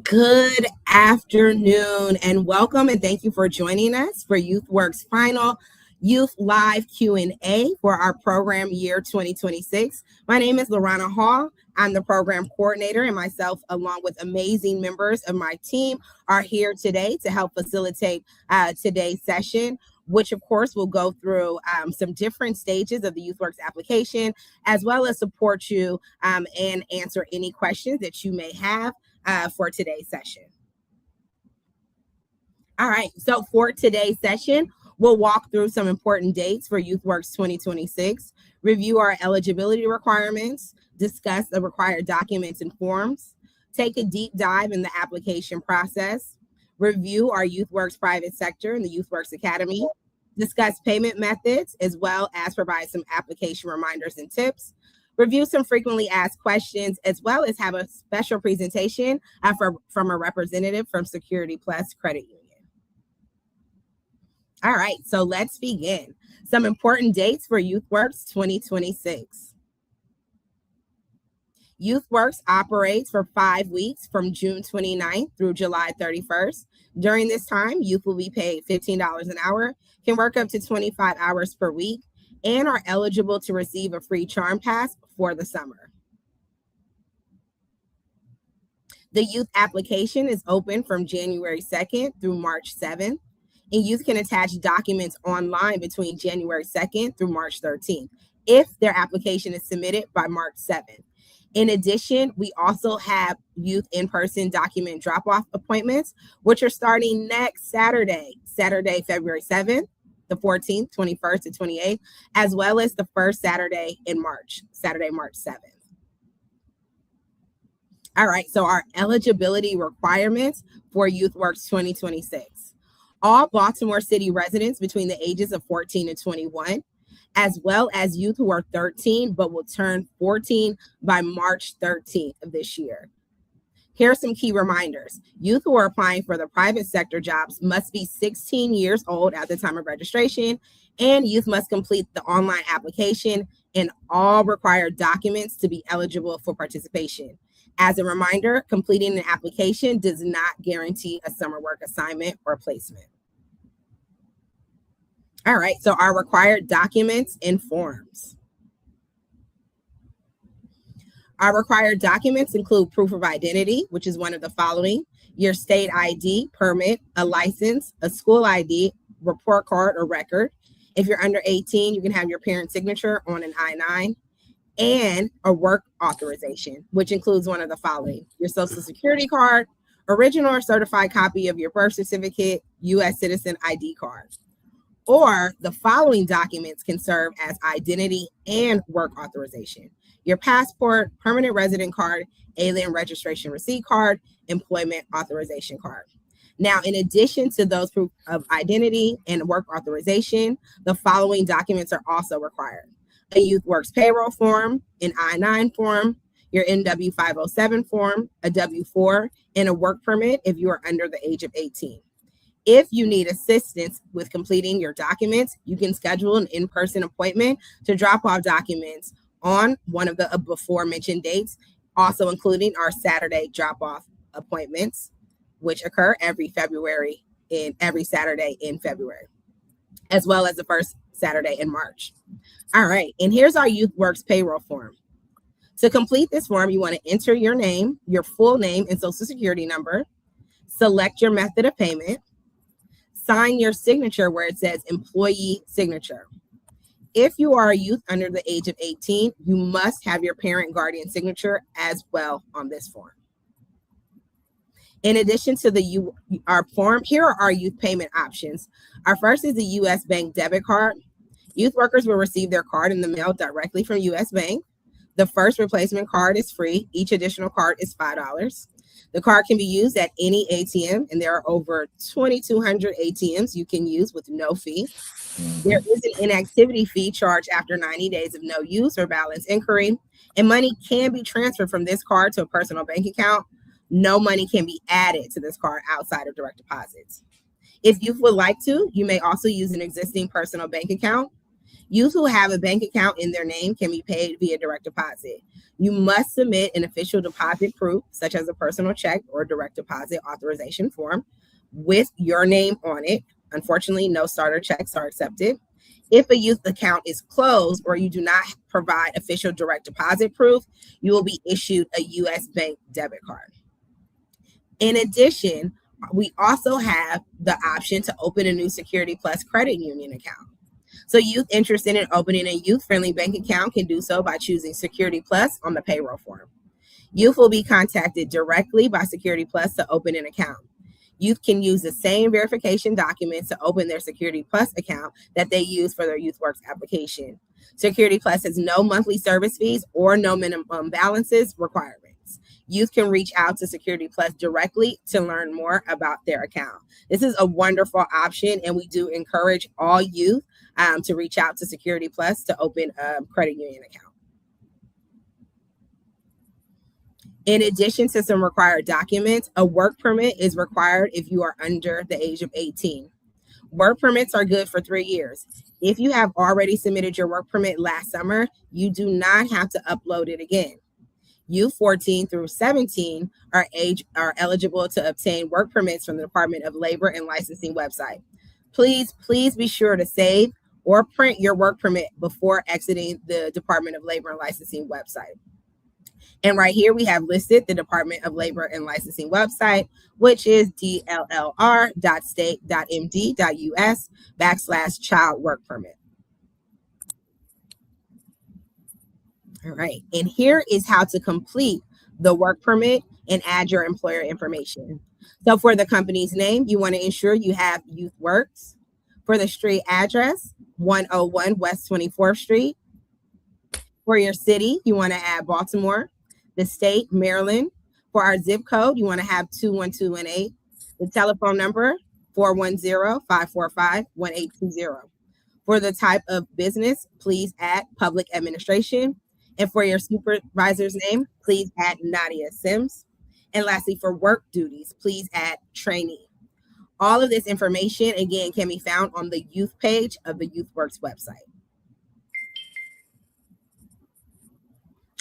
Good afternoon and welcome and thank you for joining us for YouthWorks final Youth Live Q&A for our program year 2026. My name is Lorana Hall. I'm the program coordinator, and myself, along with amazing members of my team, are here today to help facilitate today's session, which of course will go through some different stages of the YouthWorks application, as well as support you and answer any questions that you may have for today's session. All right, so for today's session, we'll walk through some important dates for YouthWorks 2026, review our eligibility requirements, discuss the required documents and forms, take a deep dive in the application process, review our YouthWorks private sector and the YouthWorks Academy, discuss payment methods, as well as provide some application reminders and tips, review some frequently asked questions, as well as have a special presentation from a representative from Security Plus Credit Union. All right, so let's begin. Some important dates for YouthWorks 2026. YouthWorks operates for 5 weeks from June 29th through July 31st. During this time, youth will be paid $15 an hour, can work up to 25 hours per week, and are eligible to receive a free Charm Pass for the summer. The youth application is open from January 2nd through March 7th, and youth can attach documents online between January 2nd through March 13th if their application is submitted by March 7th. In addition, we also have youth in-person document drop-off appointments, which are starting next Saturday, February 7th, the 14th, 21st, and 28th, as well as the first Saturday in March, Saturday, March 7th. All right, so our eligibility requirements for YouthWorks 2026. All Baltimore City residents between the ages of 14 and 21, as well as youth who are 13 but will turn 14 by March 13th of this year. Here are some key reminders. Youth who are applying for the private sector jobs must be 16 years old at the time of registration, and youth must complete the online application and all required documents to be eligible for participation. As a reminder, completing an application does not guarantee a summer work assignment or placement. All right, so our required documents and forms. Our required documents include proof of identity, which is one of the following: your state ID, permit, a license, a school ID, report card or record. If you're under 18, you can have your parent's signature on an I-9, and a work authorization, which includes one of the following: your social security card, original or certified copy of your birth certificate, U.S. citizen ID card. Or the following documents can serve as identity and work authorization: your passport, permanent resident card, alien registration receipt card, employment authorization card. Now, in addition to those proof of identity and work authorization, the following documents are also required: a YouthWorks payroll form, an I-9 form, your NW-507 form, a W-4, and a work permit if you are under the age of 18. If you need assistance with completing your documents, you can schedule an in-person appointment to drop off documents on one of the before mentioned dates, also including our Saturday drop-off appointments, which occur every Saturday in February, as well as the first Saturday in March. All right, and here's our YouthWorks payroll form. To complete this form, you want to enter your name, your full name and social security number, select your method of payment, sign your signature where it says employee signature. If you are a youth under the age of 18, you must have your parent guardian signature as well on this form. In addition to our form, here are our youth payment options. Our first is the U.S. Bank debit card. Youth workers will receive their card in the mail directly from U.S. Bank. The first replacement card is free. Each additional card is $5. The card can be used at any ATM, and there are over 2,200 ATMs you can use with no fee. There is an inactivity fee charged after 90 days of no use or balance inquiry, and money can be transferred from this card to a personal bank account. No money can be added to this card outside of direct deposits. If you would like to, you may also use an existing personal bank account. Youth who have a bank account in their name can be paid via direct deposit. You must submit an official deposit proof, such as a personal check or direct deposit authorization form with your name on it. Unfortunately, no starter checks are accepted. If a youth account is closed or you do not provide official direct deposit proof, you will be issued a U.S. bank debit card. In addition, we also have the option to open a new Security Plus credit union account. So youth interested in opening a youth-friendly bank account can do so by choosing Security Plus on the payroll form. Youth will be contacted directly by Security Plus to open an account. Youth can use the same verification documents to open their Security Plus account that they use for their YouthWorks application. Security Plus has no monthly service fees or no minimum balances requirements. Youth can reach out to Security Plus directly to learn more about their account. This is a wonderful option, and we do encourage all youth to reach out to Security Plus to open a credit union account. In addition to some required documents, a work permit is required if you are under the age of 18. Work permits are good for 3 years. If you have already submitted your work permit last summer, you do not have to upload it again. Youth 14 through 17 are eligible to obtain work permits from the Department of Labor and Licensing website. Please be sure to save or print your work permit before exiting the Department of Labor and Licensing website. And right here we have listed the Department of Labor and Licensing website, which is dllr.state.md.us/child work permit. All right, and here is how to complete the work permit and add your employer information. So for the company's name, you want to ensure you have YouthWorks. For the street address, 101 West 24th Street. For your city, you want to add Baltimore. The state, Maryland. For our zip code, you want to have 21218. The telephone number, 410-545-1820. For the type of business, please add public administration. And for your supervisor's name, please add Nadia Sims. And lastly, for work duties, please add trainee. All of this information, again, can be found on the youth page of the YouthWorks website.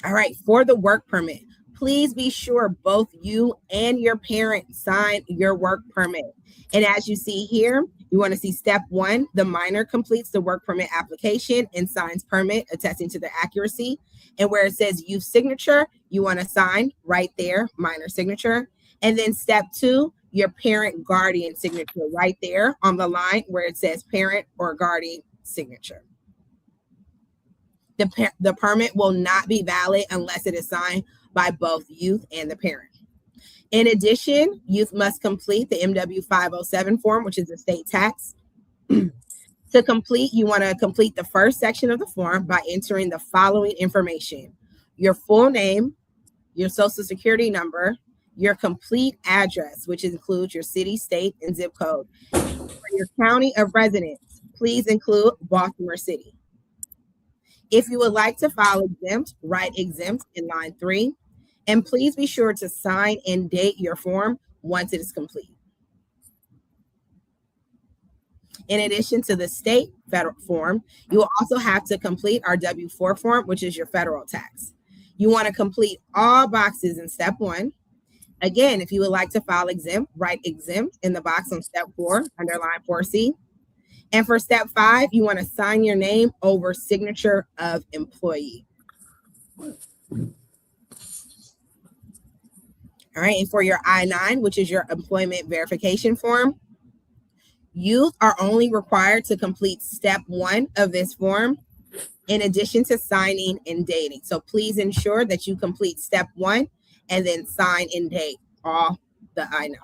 All right, for the work permit, please be sure both you and your parent sign your work permit. And as you see here, you want to see step 1, the minor completes the work permit application and signs permit attesting to the accuracy. And where it says youth signature, you want to sign right there, minor signature. And then step 2, your parent guardian signature right there on the line where it says parent or guardian signature. The permit will not be valid unless it is signed by both youth and the parent. In addition, youth must complete the MW-507 form, which is the state tax. To complete, you want to complete the first section of the form by entering the following information: your full name, your social security number, your complete address, which includes your city, state, and zip code. For your county of residence, please include Baltimore City. If you would like to file exempt, write exempt in line 3. And please be sure to sign and date your form once it is complete. In addition to the state federal form, you will also have to complete our W-4 form, which is your federal tax. You want to complete all boxes in step 1. Again, if you would like to file exempt, write exempt in the box on step 4 under line 4C. And for step 5, you want to sign your name over signature of employee. All right, and for your I-9, which is your employment verification form, youth are only required to complete step 1 of this form in addition to signing and dating. So please ensure that you complete step 1 and then sign and date all the I-9s.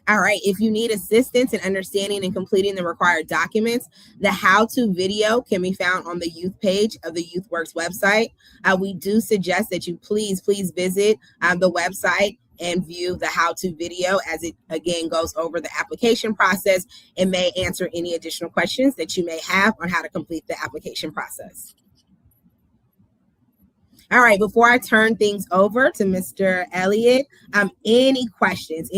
All right, if you need assistance in understanding and completing the required documents, the how-to video can be found on the youth page of the YouthWorks website. We do suggest that you please visit the website and view the how-to video as it, again, goes over the application process and may answer any additional questions that you may have on how to complete the application process. All right, before I turn things over to Mr. Elliott, any questions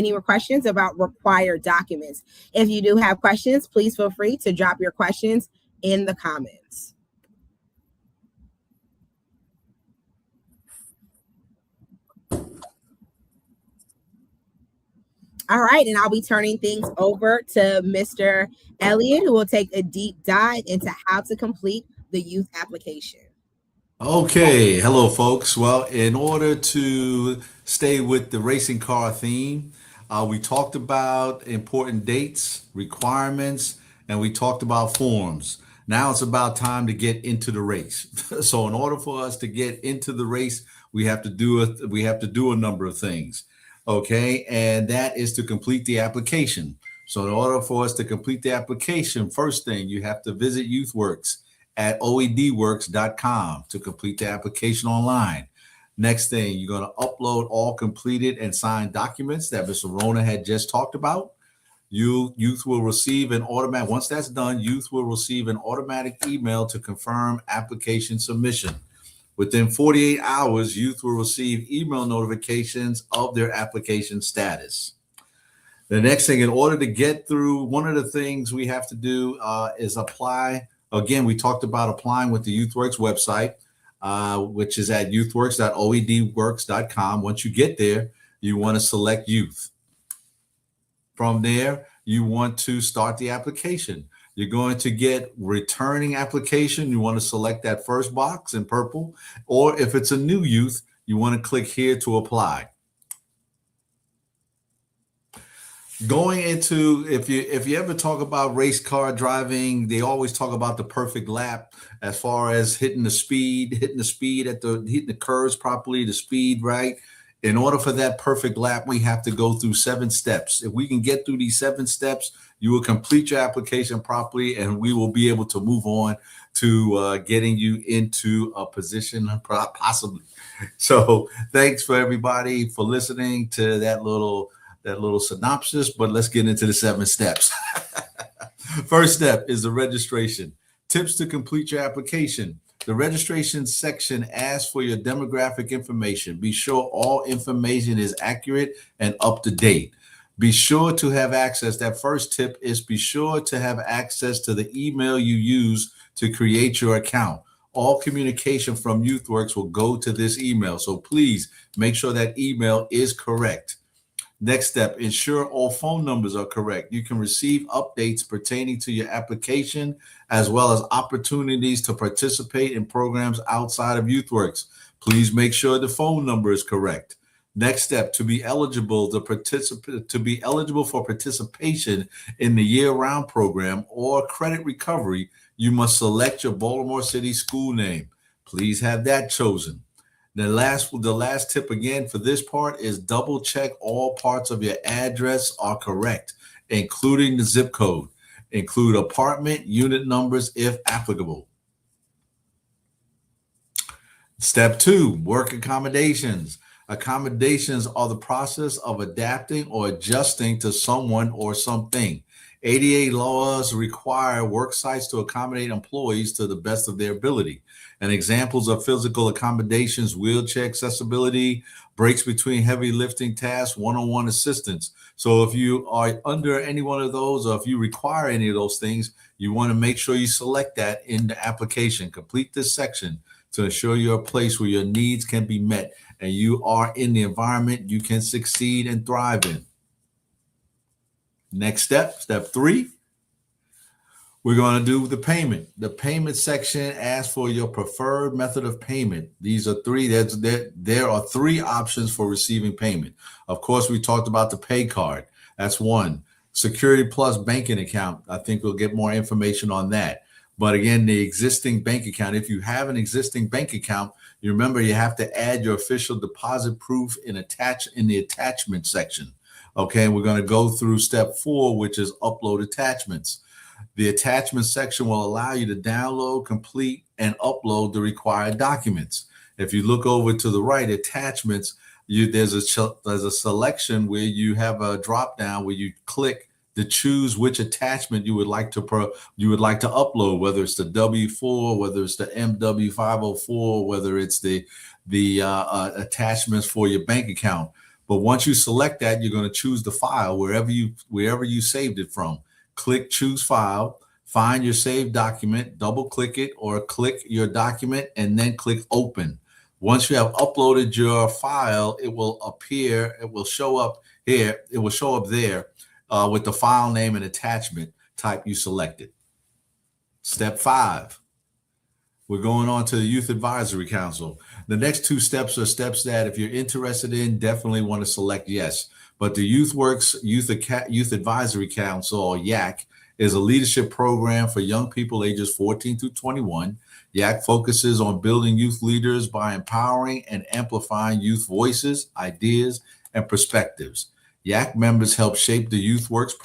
about required documents? If you do have questions, please feel free to drop your questions in the comments. All right, and I'll be turning things over to Mr. Elliott, who will take a deep dive into how to complete the youth application. Okay, hello, folks. Well, in order to stay with the racing car theme, we talked about important dates, requirements, and we talked about forms. Now it's about time to get into the race. So, in order for us to get into the race, we have to do a number of things. Okay, and that is to complete the application. So, in order for us to complete the application, first thing you have to visit YouthWorks at oedworks.com to complete the application online. Next thing, you're going to upload all completed and signed documents that Mr. Rona had just talked about. Youth will receive an automatic, once that's done, youth will receive an automatic email to confirm application submission. Within 48 hours, youth will receive email notifications of their application status. The next thing, in order to get through, one of the things we have to do is apply. Again, we talked about applying with the YouthWorks website, which is at youthworks.oedworks.com. Once you get there, you want to select youth. From there, you want to start the application. You're going to get returning application. You want to select that first box in purple, or if it's a new youth, you want to click here to apply. Going into, if you ever talk about race car driving, they always talk about the perfect lap as far as hitting the speed hitting the curves properly, the speed right. In order for that perfect lap, we have to go through 7 steps. If we can get through these 7 steps, you will complete your application properly, and we will be able to move on to getting you into a position possibly. So thanks for everybody for listening to that little synopsis, but let's get into the 7 steps. First step is the registration. Tips to complete your application. The registration section asks for your demographic information. Be sure all information is accurate and up to date. Be sure to have access. That first tip is be sure to have access to the email you use to create your account. All communication from YouthWorks will go to this email. So please make sure that email is correct. Next step, ensure all phone numbers are correct. You can receive updates pertaining to your application as well as opportunities to participate in programs outside of YouthWorks. Please make sure the phone number is correct. Next step, to be eligible for participation in the year-round program or credit recovery, you must select your Baltimore City school name. Please have that chosen. The last tip again for this part is double check all parts of your address are correct, including the zip code. Include apartment unit numbers if applicable. Step 2, work accommodations. Accommodations are the process of adapting or adjusting to someone or something. ADA laws require work sites to accommodate employees to the best of their ability. And examples of physical accommodations: wheelchair accessibility, breaks between heavy lifting tasks, one-on-one assistance. So if you are under any one of those, or if you require any of those things, you want to make sure you select that in the application. Complete this section to ensure you're a place where your needs can be met and you are in the environment you can succeed and thrive in. Next step, step 3, we're going to do the payment. The payment section asks for your preferred method of payment. These are 3. There are 3 options for receiving payment. Of course, we talked about the pay card. That's 1. Security Plus banking account. I think we'll get more information on that. But again, the existing bank account, if you have an existing bank account, you remember you have to add your official deposit proof in the attachment section. Okay, we're going to go through step 4, which is upload attachments. The attachment section will allow you to download, complete, and upload the required documents. If you look over to the right, attachments, there's a selection where you have a drop down where you click to choose which attachment you would like to upload, whether it's the W-4, whether it's the MW-504, whether it's the attachments for your bank account. But once you select that, you're going to choose the file wherever you saved it from. Click choose file, find your saved document, double click it, or click your document and then click open. Once you have uploaded your file, it will appear, it will show up here, it will show up there with the file name and attachment type you selected. Step 5. We're going on to the Youth Advisory Council. The next 2 steps are steps that if you're interested in, definitely want to select yes. But the YouthWorks Youth Advisory Council, or YAC, is a leadership program for young people ages 14 through 21. YAC focuses on building youth leaders by empowering and amplifying youth voices, ideas, and perspectives. YAC members help shape the YouthWorks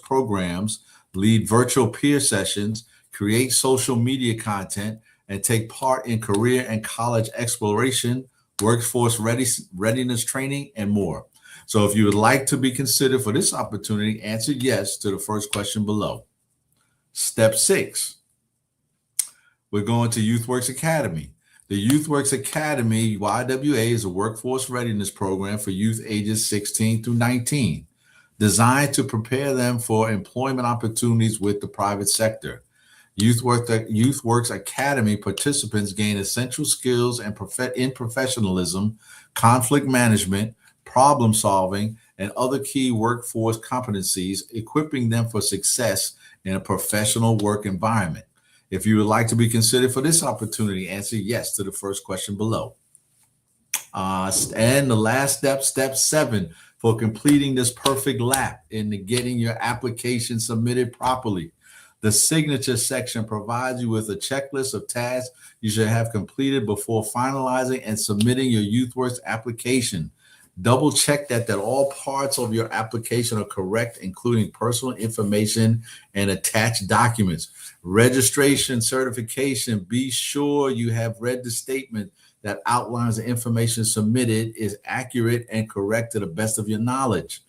programs, lead virtual peer sessions, create social media content, and take part in career and college exploration, workforce readiness training, and more. So if you would like to be considered for this opportunity, answer yes to the first question below. Step 6, we're going to YouthWorks Academy. The YouthWorks Academy, YWA, is a workforce readiness program for youth ages 16 through 19, designed to prepare them for employment opportunities with the private sector. YouthWorks Academy participants gain essential skills and in professionalism, conflict management, problem solving, and other key workforce competencies, equipping them for success in a professional work environment. If you would like to be considered for this opportunity, answer yes to the first question below. And the last step, step 7, for completing this perfect lap into getting your application submitted properly. The signature section provides you with a checklist of tasks you should have completed before finalizing and submitting your YouthWorks application. Double check that all parts of your application are correct, including personal information and attached documents. Registration, certification, be sure you have read the statement that outlines the information submitted is accurate and correct to the best of your knowledge.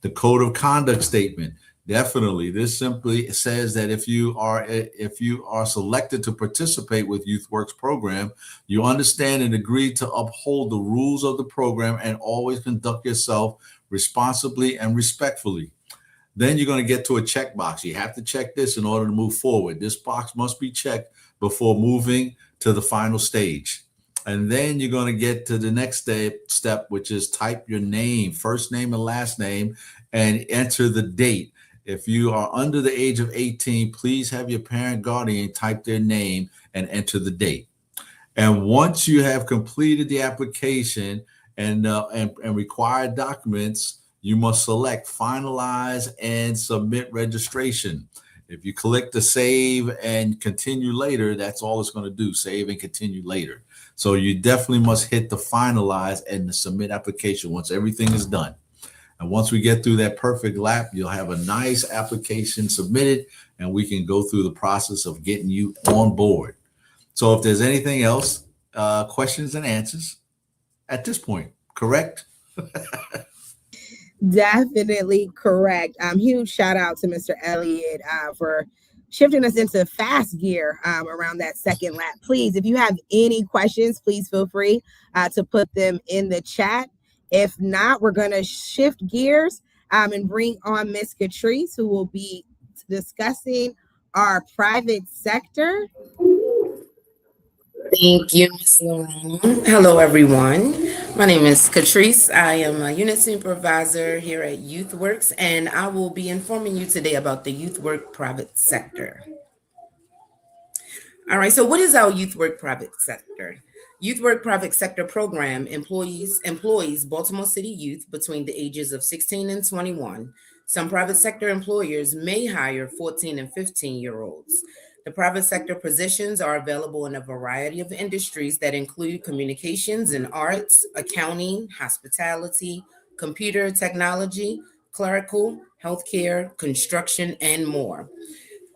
The code of conduct statement. Definitely. This simply says that if you are selected to participate with YouthWorks program, you understand and agree to uphold the rules of the program and always conduct yourself responsibly and respectfully. Then you're going to get to a checkbox. You have to check this in order to move forward. This box must be checked before moving to the final stage. And then you're going to get to the next step, which is type your name, first name and last name, and enter the date. If you are under the age of 18, please have your parent guardian type their name and enter the date. And once you have completed the application and required documents, you must select finalize and submit registration. If you click the save and continue later, that's all it's going to do, save and continue later. So you definitely must hit the finalize and the submit application once everything is done. And once we get through that perfect lap, you'll have a nice application submitted and we can go through the process of getting you on board. So if there's anything else, questions and answers at this point, correct? Definitely correct. Huge shout out to Mr. Elliott for shifting us into fast gear around that second lap. Please, if you have any questions, please feel free to put them in the chat. If not, we're going to shift gears and bring on Miss Catrice, who will be discussing our private sector. Thank you, Ms. Lorena. Hello, everyone. My name is Catrice. I am a unit supervisor here at YouthWorks, and I will be informing you today about the YouthWork private sector. All right, so what is our YouthWork private sector? YouthWork private sector program employs Baltimore City youth between the ages of 16 and 21. Some private sector employers may hire 14 and 15-year-olds. The private sector positions are available in a variety of industries that include communications and arts, accounting, hospitality, computer technology, clerical, healthcare, construction, and more.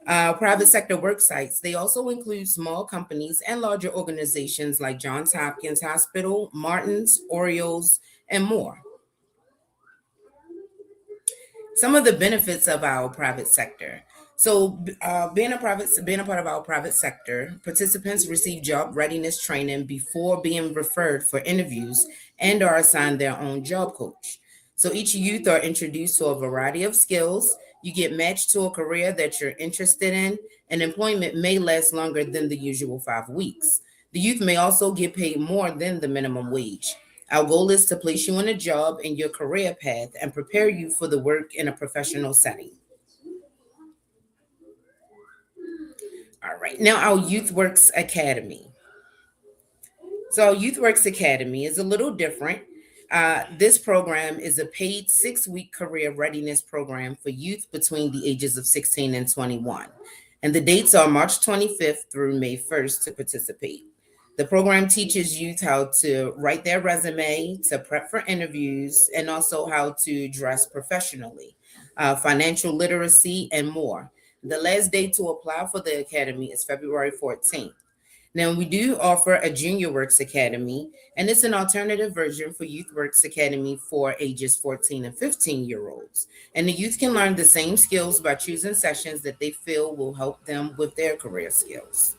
Private sector work sites, they also include small companies and larger organizations like Johns Hopkins Hospital, Martin's, Orioles, and more. Some of the benefits of our private sector. So, being a part of our private sector, participants receive job readiness training before being referred for interviews and are assigned their own job coach. So, each youth are introduced to a variety of skills. You get matched to a career that you're interested in, and employment may last longer than the usual 5 weeks. The youth may also get paid more than the minimum wage. Our goal is to place you in a job in your career path and prepare you for the work in a professional setting. All right, now our YouthWorks Academy. So, our YouthWorks Academy is a little different. This program is a paid 6 week career readiness program for youth between the ages of 16 and 21. And the dates are March 25th through May 1st to participate. The program teaches youth how to write their resume, to prep for interviews, and also how to dress professionally, financial literacy, and more. The last date to apply for the academy is February 14th. Now, we do offer a Junior Works Academy, and it's an alternative version for Youth Works Academy for ages 14 and 15-year-olds. And the youth can learn the same skills by choosing sessions that they feel will help them with their career skills.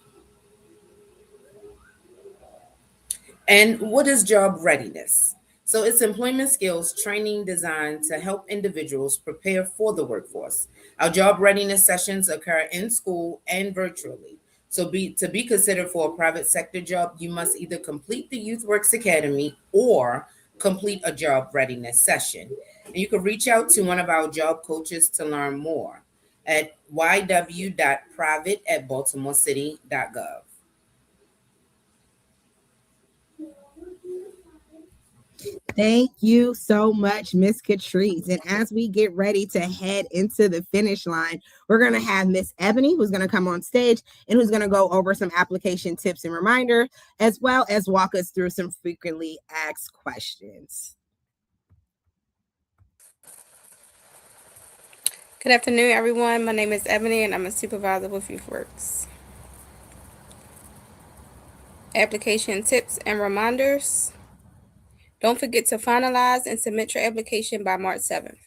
And what is job readiness? So it's employment skills training designed to help individuals prepare for the workforce. Our job readiness sessions occur in school and virtually. So to be considered for a private sector job, you must either complete the YouthWorks Academy or complete a job readiness session. And you can reach out to one of our job coaches to learn more at yw.private@baltimorecity.gov. Thank you so much, Miss Catrice. And as we get ready to head into the finish line, we're going to have Miss Ebony, who's going to come on stage and who's going to go over some application tips and reminder, as well as walk us through some frequently asked questions. Good afternoon, everyone. My name is Ebony, and I'm a supervisor with YouthWorks. Application tips and reminders. Don't forget to finalize and submit your application by March 7th.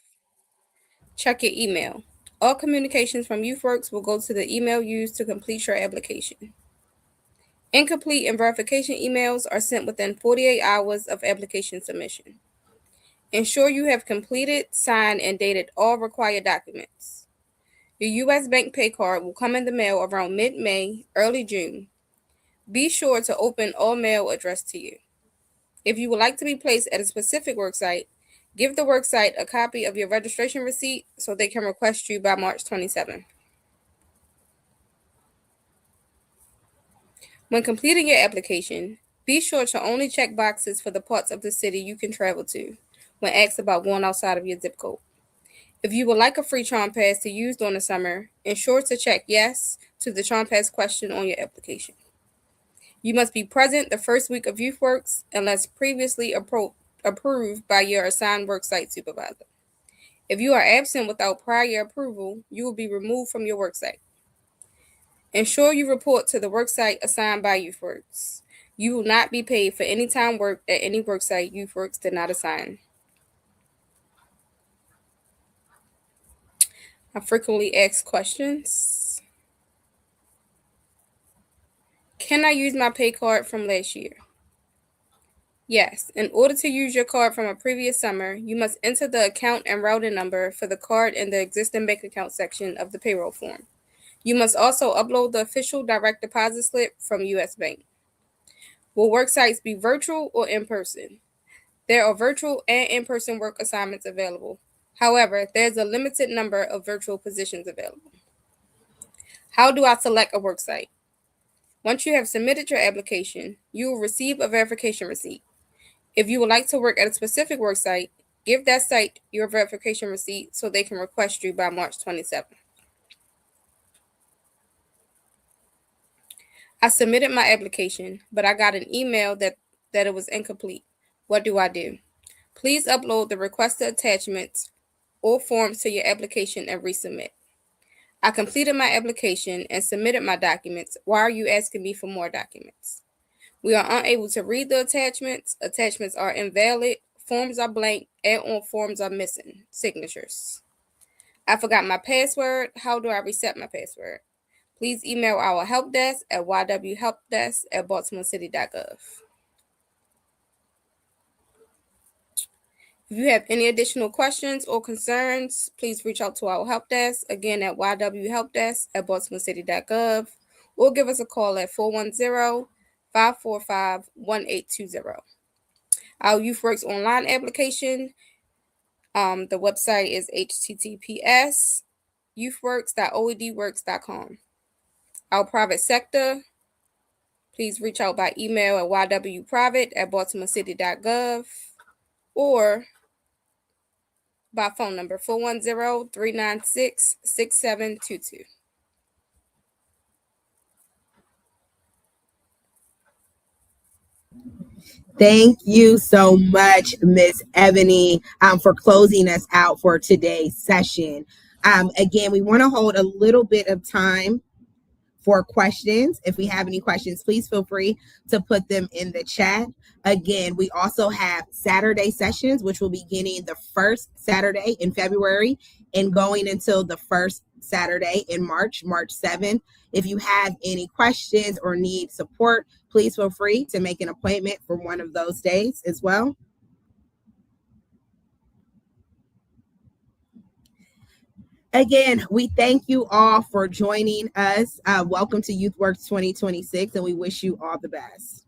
Check your email. All communications from YouthWorks will go to the email used to complete your application. Incomplete and verification emails are sent within 48 hours of application submission. Ensure you have completed, signed, and dated all required documents. Your U.S. Bank pay card will come in the mail around mid-May, early June. Be sure to open all mail addressed to you. If you would like to be placed at a specific worksite, give the worksite a copy of your registration receipt so they can request you by March 27th. When completing your application, be sure to only check boxes for the parts of the city you can travel to when asked about going outside of your zip code. If you would like a free Charm Pass to use during the summer, ensure to check yes to the Charm Pass question on your application. You must be present the first week of YouthWorks unless previously approved by your assigned worksite supervisor. If you are absent without prior approval, you will be removed from your worksite. Ensure you report to the worksite assigned by YouthWorks. You will not be paid for any time worked at any worksite YouthWorks did not assign. Frequently asked questions. Can I use my pay card from last year? Yes. In order to use your card from a previous summer, you must enter the account and routing number for the card in the existing bank account section of the payroll form. You must also upload the official direct deposit slip from U.S. Bank. Will work sites be virtual or in person? There are virtual and in-person work assignments available. However, there's a limited number of virtual positions available. How do I select a work site? Once you have submitted your application, you will receive a verification receipt. If you would like to work at a specific work site, give that site your verification receipt so they can request you by March 27th. I submitted my application, but I got an email that it was incomplete. What do I do? Please upload the requested attachments or forms to your application and resubmit. I completed my application and submitted my documents. Why are you asking me for more documents? We are unable to read the attachments. Attachments are invalid. Forms are blank. Add-on forms are missing signatures. I forgot my password. How do I reset my password? Please email our help desk at ywhelpdesk@baltimorecity.gov. If you have any additional questions or concerns, please reach out to our help desk, again at ywhelpdesk@baltimorecity.gov, or give us a call at 410-545-1820. Our YouthWorks online application, the website is https://youthworks.oedworks.com. Our private sector, please reach out by email at ywprivate@baltimorecity.gov or by phone number 410-396-6722. Thank you so much, Miss Ebony, for closing us out for today's session. Again, we want to hold a little bit of time for questions. If we have any questions, please feel free to put them in the chat. Again, we also have Saturday sessions, which will be beginning the first Saturday in February and going until the first Saturday in March 7th. If you have any questions or need support, please feel free to make an appointment for one of those days as well. Again, we thank you all for joining us. Welcome to YouthWorks 2026, and we wish you all the best.